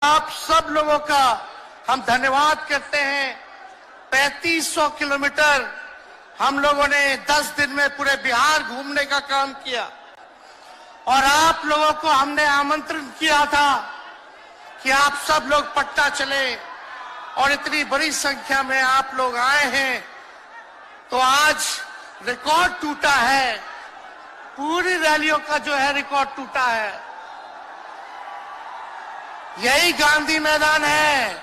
आप सब लोगों का हम धन्यवाद करते हैं। 3500 किलोमीटर हम लोगों ने 10 दिन में पूरे बिहार घूमने का काम किया और आप लोगों को हमने आमंत्रण किया था कि आप सब लोग पटना चले और इतनी बड़ी संख्या में आप लोग आए हैं। तो आज रिकॉर्ड टूटा है, पूरी रैलियों का जो है रिकॉर्ड टूटा है। यही गांधी मैदान है,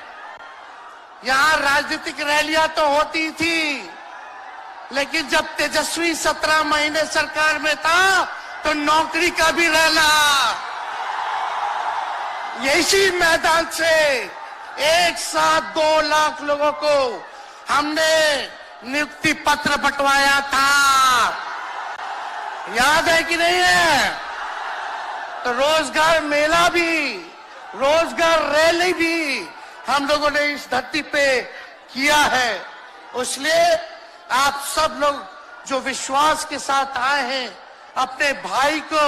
यहां राजनीतिक रैलियां तो होती थी, लेकिन जब तेजस्वी 17 महीने सरकार में था तो नौकरी का भी रहना यही मैदान से एक साथ 2 लाख लोगों को हमने नियुक्ति पत्र बंटवाया था। याद है कि नहीं है? तो रोजगार मेला भी, रोजगार रैली भी हम लोगों ने इस धरती पे किया है। इसलिए आप सब लोग जो विश्वास के साथ आए हैं, अपने भाई को,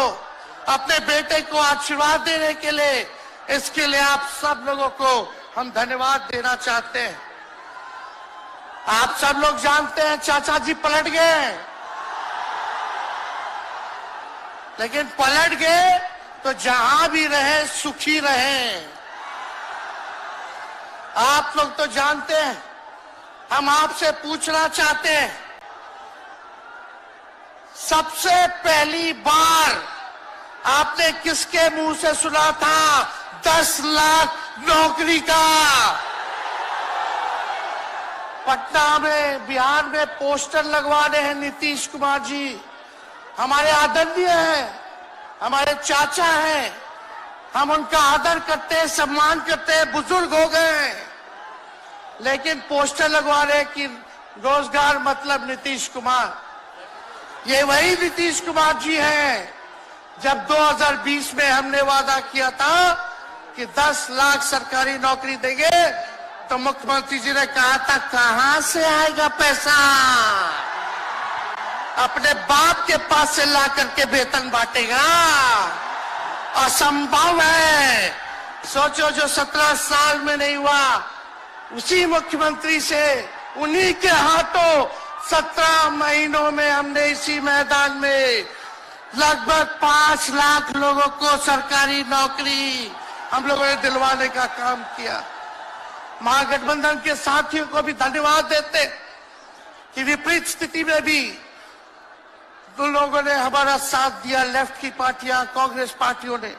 अपने बेटे को आशीर्वाद देने के लिए, इसके लिए आप सब लोगों को हम धन्यवाद देना चाहते हैं। आप सब लोग जानते हैं चाचा जी पलट गए, लेकिन पलट गए तो जहां भी रहे सुखी रहे। आप लोग तो जानते हैं, हम आपसे पूछना चाहते हैं, सबसे पहली बार आपने किसके मुंह से सुना था 10 लाख नौकरी का? पटना में, बिहार में पोस्टर लगवाने हैं नीतीश कुमार जी। हमारे आदरणीय हैं, हमारे चाचा हैं, हम उनका आदर करते हैं, सम्मान करते हैं, बुजुर्ग हो गए हैं, लेकिन पोस्टर लगवा रहे कि रोजगार मतलब नीतीश कुमार। ये वही नीतीश कुमार जी हैं जब 2020 में हमने वादा किया था कि 10 लाख सरकारी नौकरी देंगे, तो मुख्यमंत्री जी ने कहा था कहां से आएगा पैसा? अपने बाप के पास से ला करके वेतन बांटेगा? असंभव है। सोचो, जो 17 साल में नहीं हुआ, उसी मुख्यमंत्री से, उन्हीं के हाथों 17 महीनों में हमने इसी मैदान में लगभग 5 लाख लोगों को सरकारी नौकरी हम लोगों ने दिलवाने का काम किया। महागठबंधन के साथियों को भी धन्यवाद देते कि विपरीत स्थिति में भी उन लोगों ने हमारा साथ दिया, लेफ्ट की पार्टियां, कांग्रेस पार्टियों ने।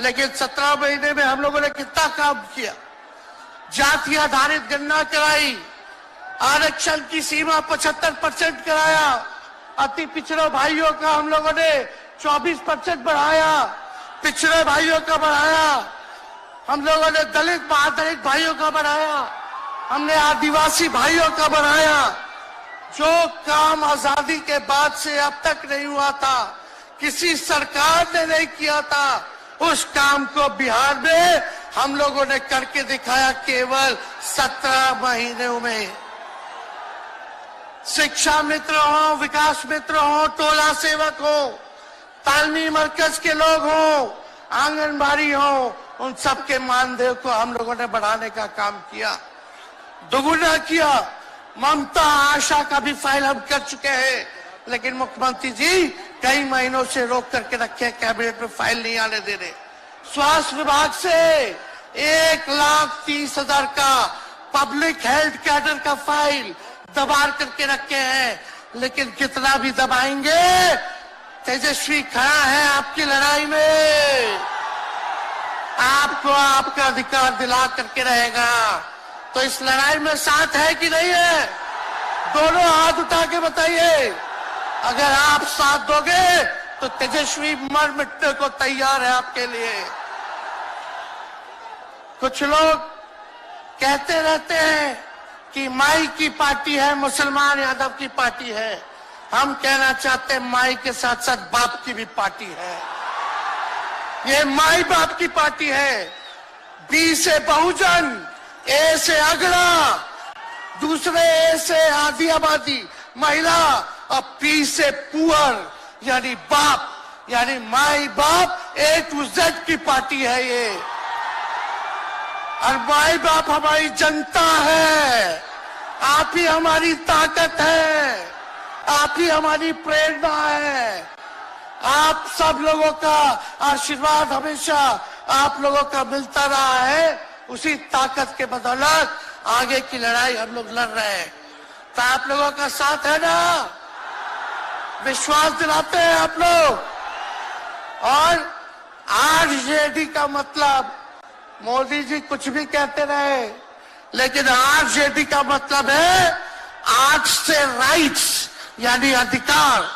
लेकिन 17 महीने में हम लोगों ने कितना काम किया? जाति आधारित गणना कराई, आरक्षण की सीमा 75% कराया, अति पिछड़े भाइयों का हम लोगों ने 24% बढ़ाया, पिछड़े भाइयों का बढ़ाया, हम लोगों ने दलित महादलित भाइयों का बढ़ाया, हमने आदिवासी भाइयों का बढ़ाया। जो काम आजादी के बाद से अब तक नहीं हुआ था, किसी सरकार ने नहीं किया था, उस काम को बिहार में हम लोगों ने करके दिखाया केवल 17 महीनों में। शिक्षा मित्र हो, विकास मित्र हो, टोला सेवक हो, तालमी मरकज के लोग हो, आंगनबाड़ी हो, उन सबके मानदेय को हम लोगों ने बढ़ाने का काम किया, दोगुना किया। ममता आशा का भी फाइल हम कर चुके हैं, लेकिन मुख्यमंत्री जी कई महीनों से रोक करके रखे, कैबिनेट में फाइल नहीं आने दे रहे। स्वास्थ्य विभाग से 1,30,000 का पब्लिक हेल्थ कैडर का फाइल दबा करके रखे हैं, लेकिन कितना भी दबाएंगे, तेजस्वी खड़ा है आपकी लड़ाई में, आपको आपका अधिकार दिला करके रहेगा। तो इस लड़ाई में साथ है कि नहीं है? दोनों हाथ उठा के बताइए। अगर आप साथ दोगे तो तेजस्वी मर मिटने को तैयार है आपके लिए। कुछ लोग कहते रहते हैं कि माई की पार्टी है, मुसलमान यादव की पार्टी है। हम कहना चाहते हैं माई के साथ साथ बाप की भी पार्टी है। ये माई बाप की पार्टी है। बी से बहुजन, ए से अगड़ा, दूसरे ए से आधी आबादी महिला, और पी से पुअर यानी बाप, यानी माई बाप A to Z की पार्टी है ये। और माई बाप हमारी जनता है। आप ही हमारी ताकत है, आप ही हमारी प्रेरणा है। आप सब लोगों का आशीर्वाद हमेशा आप लोगों का मिलता रहा है। उसी ताकत के बदौलत आगे की लड़ाई हम लोग लड़ रहे हैं। तो आप लोगों का साथ है ना? विश्वास दिलाते हैं आप लोग। और आरजेडी का मतलब, मोदी जी कुछ भी कहते रहे, लेकिन आरजेडी का मतलब है आज से राइट्स यानी अधिकार,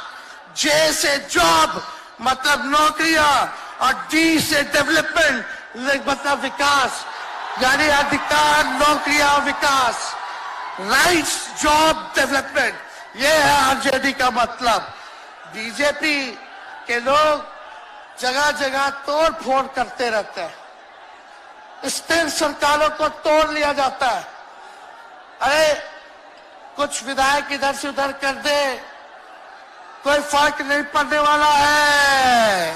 जे से जॉब मतलब नौकरियां, और डी से डेवलपमेंट मतलब विकास, यानी अधिकार, नौकरियां, विकास, राइट्स, जॉब, डेवलपमेंट, ये है आरजेडी का मतलब। बीजेपी के लोग जगह जगह तोड़ फोड़ करते रहते हैं। स्थिर सरकारों को तोड़ लिया जाता है। अरे कुछ विधायक इधर से उधर कर दे, कोई फर्क नहीं पड़ने वाला है।